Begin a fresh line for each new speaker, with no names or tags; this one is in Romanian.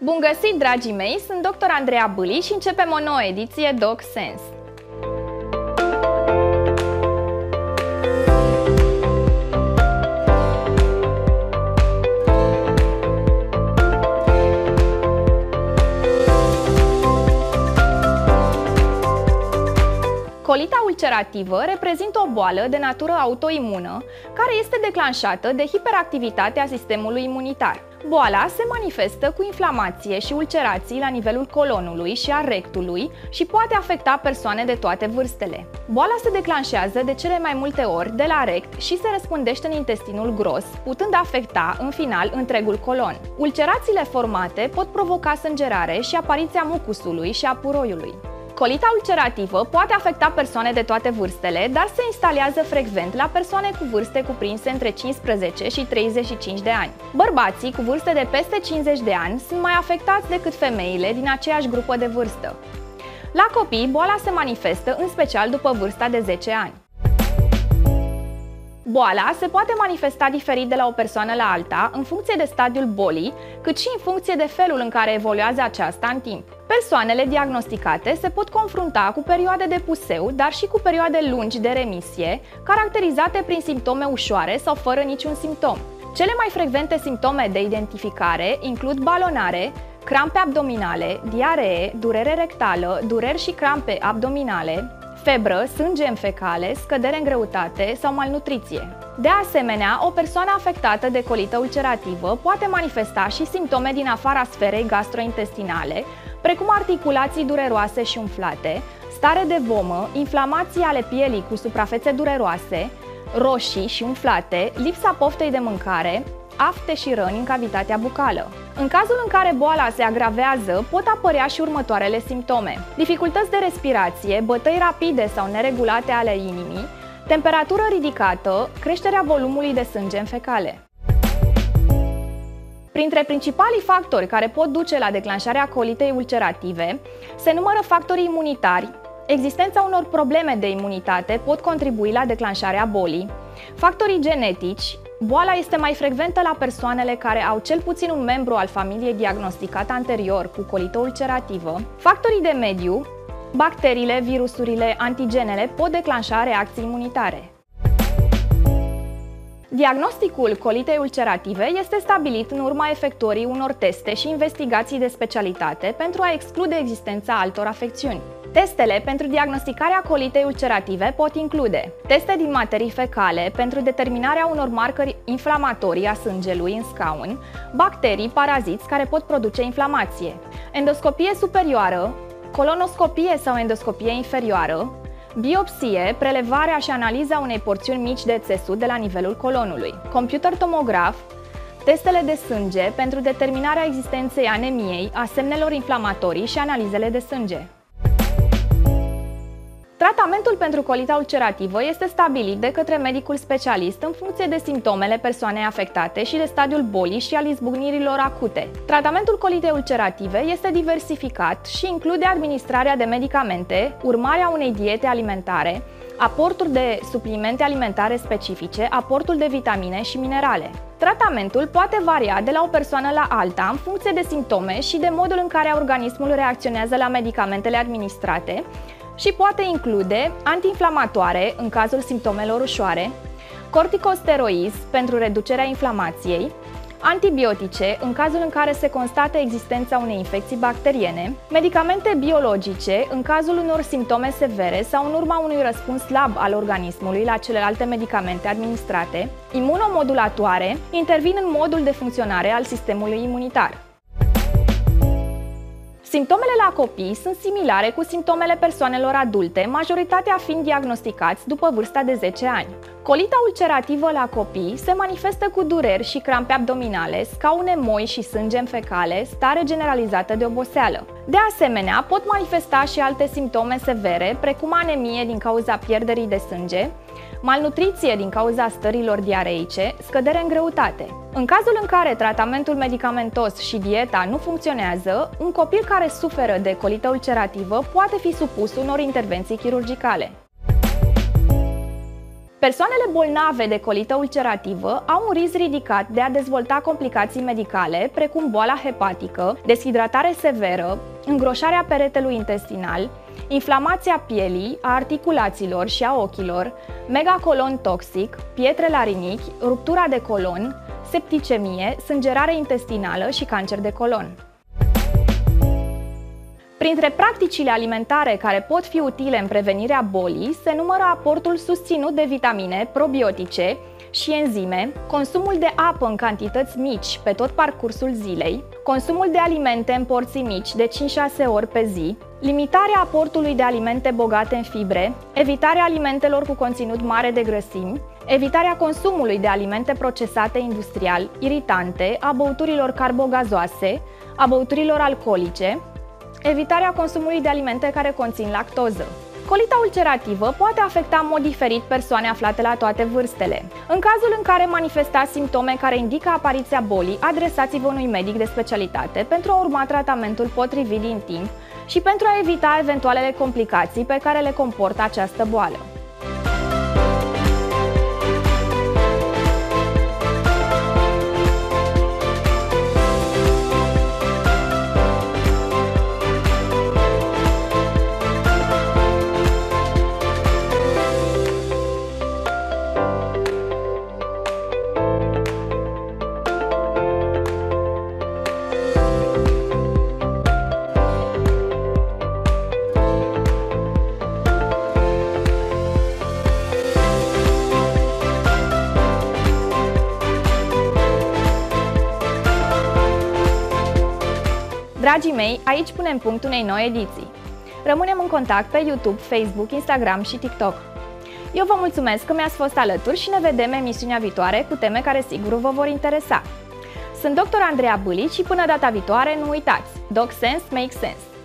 Bun găsit, dragii mei! Sunt dr. Andreea Bâli și începem o nouă ediție Doc Sens. Colita ulcerativă reprezintă o boală de natură autoimună care este declanșată de hiperactivitatea sistemului imunitar. Boala se manifestă cu inflamație și ulcerații la nivelul colonului și a rectului și poate afecta persoane de toate vârstele. Boala se declanșează de cele mai multe ori de la rect și se răspândește în intestinul gros, putând afecta în final întregul colon. Ulcerațiile formate pot provoca sângerare și apariția mucusului și a puroiului. Colita ulcerativă poate afecta persoane de toate vârstele, dar se instalează frecvent la persoane cu vârste cuprinse între 15 și 35 de ani. Bărbații cu vârste de peste 50 de ani sunt mai afectați decât femeile din aceeași grupă de vârstă. La copii, boala se manifestă în special după vârsta de 10 ani. Boala se poate manifesta diferit de la o persoană la alta, în funcție de stadiul bolii, cât și în funcție de felul în care evoluează aceasta în timp. Persoanele diagnosticate se pot confrunta cu perioade de puseu, dar și cu perioade lungi de remisie, caracterizate prin simptome ușoare sau fără niciun simptom. Cele mai frecvente simptome de identificare includ balonare, crampe abdominale, diaree, durere rectală, dureri și crampe abdominale, febră, sânge în fecale, scădere în greutate sau malnutriție. De asemenea, o persoană afectată de colită ulcerativă poate manifesta și simptome din afara sferei gastrointestinale, precum articulații dureroase și umflate, stare de vomă, inflamații ale pielii cu suprafețe dureroase, roșii și umflate, lipsa poftei de mâncare, afte și răni în cavitatea bucală. În cazul în care boala se agravează, pot apărea și următoarele simptome: dificultăți de respirație, bătăi rapide sau neregulate ale inimii, temperatură ridicată, creșterea volumului de sânge în fecale. Printre principalii factori care pot duce la declanșarea colitei ulcerative se numără factorii imunitari. Existența unor probleme de imunitate pot contribui la declanșarea bolii. Factorii genetici. Boala este mai frecventă la persoanele care au cel puțin un membru al familiei diagnosticat anterior cu colită ulcerativă. Factorii de mediu. Bacteriile, virusurile, antigenele pot declanșa reacții imunitare. Diagnosticul colitei ulcerative este stabilit în urma efectuării unor teste și investigații de specialitate pentru a exclude existența altor afecțiuni. Testele pentru diagnosticarea colitei ulcerative pot include teste din materii fecale pentru determinarea unor marcări inflamatorii a sângelui în scaun, bacterii, paraziți care pot produce inflamație, endoscopie superioară, colonoscopie sau endoscopie inferioară, biopsie, prelevarea și analiza unei porțiuni mici de țesut de la nivelul colonului, computer tomograf, testele de sânge pentru determinarea existenței anemiei, a semnelor inflamatorii și analizele de sânge. Tratamentul pentru colita ulcerativă este stabilit de către medicul specialist în funcție de simptomele persoanei afectate și de stadiul bolii și al izbucnirilor acute. Tratamentul colitei ulcerative este diversificat și include administrarea de medicamente, urmarea unei diete alimentare, aporturi de suplimente alimentare specifice, aportul de vitamine și minerale. Tratamentul poate varia de la o persoană la alta în funcție de simptome și de modul în care organismul reacționează la medicamentele administrate, și poate include antiinflamatoare în cazul simptomelor ușoare, corticosteroizi pentru reducerea inflamației, antibiotice în cazul în care se constată existența unei infecții bacteriene, medicamente biologice în cazul unor simptome severe sau în urma unui răspuns slab al organismului la celelalte medicamente administrate, imunomodulatoare, intervin în modul de funcționare al sistemului imunitar. Simptomele la copii sunt similare cu simptomele persoanelor adulte, majoritatea fiind diagnosticați după vârsta de 10 ani. Colita ulcerativă la copii se manifestă cu dureri și crampe abdominale, scaune moi și sânge în fecale, stare generalizată de oboseală. De asemenea, pot manifesta și alte simptome severe, precum anemie din cauza pierderii de sânge, malnutriție din cauza stărilor diareice, scădere în greutate. În cazul în care tratamentul medicamentos și dieta nu funcționează, un copil care suferă de colită ulcerativă poate fi supus unor intervenții chirurgicale. Persoanele bolnave de colită ulcerativă au un risc ridicat de a dezvolta complicații medicale, precum boala hepatică, deshidratare severă, îngroșarea peretelui intestinal, inflamația pielii, a articulațiilor și a ochilor, megacolon toxic, pietre la rinichi, ruptura de colon, septicemie, sângerare intestinală și cancer de colon. Printre practicile alimentare care pot fi utile în prevenirea bolii se numără aportul susținut de vitamine, probiotice și enzime, consumul de apă în cantități mici pe tot parcursul zilei, consumul de alimente în porții mici de 5-6 ori pe zi, limitarea aportului de alimente bogate în fibre, evitarea alimentelor cu conținut mare de grăsimi, evitarea consumului de alimente procesate industrial, iritante, a băuturilor carbogazoase, a băuturilor alcoolice, evitarea consumului de alimente care conțin lactoză. Colita ulcerativă poate afecta în mod diferit persoane aflate la toate vârstele. În cazul în care manifestați simptome care indică apariția bolii, adresați-vă unui medic de specialitate pentru a urma tratamentul potrivit din timp și pentru a evita eventualele complicații pe care le comportă această boală. Dragii mei, aici punem punct unei noi ediții. Rămânem în contact pe YouTube, Facebook, Instagram și TikTok. Eu vă mulțumesc că mi-ați fost alături și ne vedem emisiunea viitoare cu teme care sigur vă vor interesa. Sunt Dr. Andreea Bâlici și până data viitoare nu uitați, Doc Sense Make Sense!